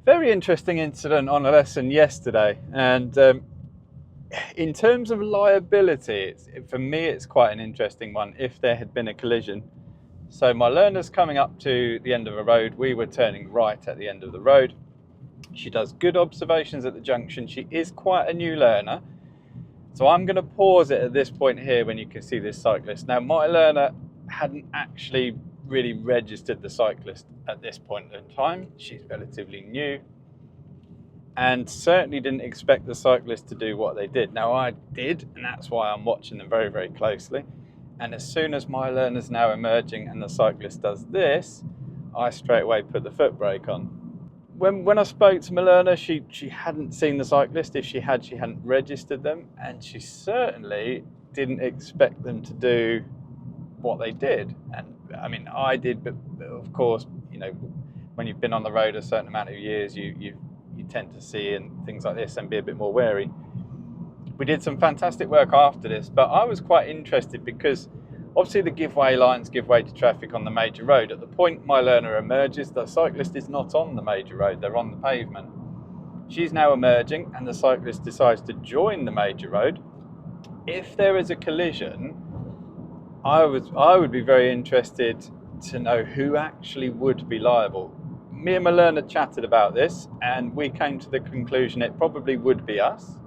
Very interesting incident on a lesson yesterday, and in terms of liability, for me it's quite an interesting one if there had been a collision. So my learner's coming up to the end of a road. We were turning right at the end of the road. She does good observations at the junction. She is quite a new learner. So I'm going to pause it at this point here when you can see this cyclist. Now, my learner hadn't actually really registered the cyclist at this point in time. She's relatively new and certainly didn't expect the cyclist to do what they did. Now, I did, and that's why I'm watching them very, very closely. And as soon as my learner's now emerging and the cyclist does this, I straight away put the foot brake on. When I spoke to my learner, she hadn't seen the cyclist. If she had, she hadn't registered them, and she certainly didn't expect them to do what they did. And I mean, I did, but of course, you know, when you've been on the road a certain amount of years, you tend to see and things like this and be a bit more wary. We did some fantastic work after this, but I was quite interested because obviously the give way lines give way to traffic on the major road. At the point my learner emerges, the cyclist is not on the major road, they're on the pavement. She's now emerging and the cyclist decides to join the major road. If there is a collision, I would be very interested to know who actually would be liable. Me and my learner chatted about this and we came to the conclusion it probably would be us.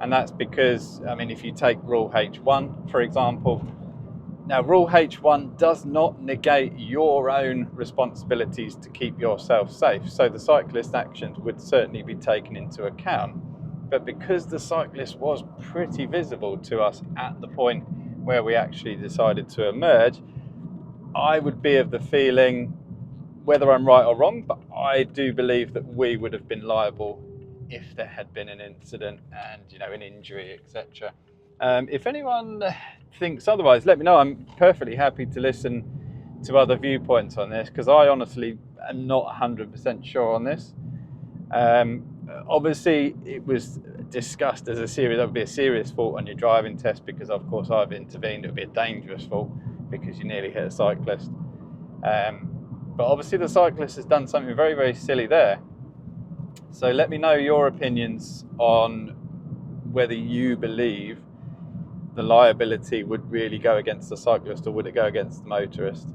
And that's because, I mean, if you take rule H1, for example, now rule H1 does not negate your own responsibilities to keep yourself safe. So the cyclist actions would certainly be taken into account. But because the cyclist was pretty visible to us at the point where we actually decided to emerge, I would be of the feeling, whether I'm right or wrong, but I do believe that we would have been liable if there had been an incident and, you know, an injury, etc. If anyone thinks otherwise, let me know. I'm perfectly happy to listen to other viewpoints on this because I honestly am not 100% sure on this. Obviously, it was discussed as that would be a serious fault on your driving test because, of course, I've intervened. It would be a dangerous fault because you nearly hit a cyclist. But obviously, the cyclist has done something very, very silly there. So let me know your opinions on whether you believe the liability would really go against the cyclist or would it go against the motorist.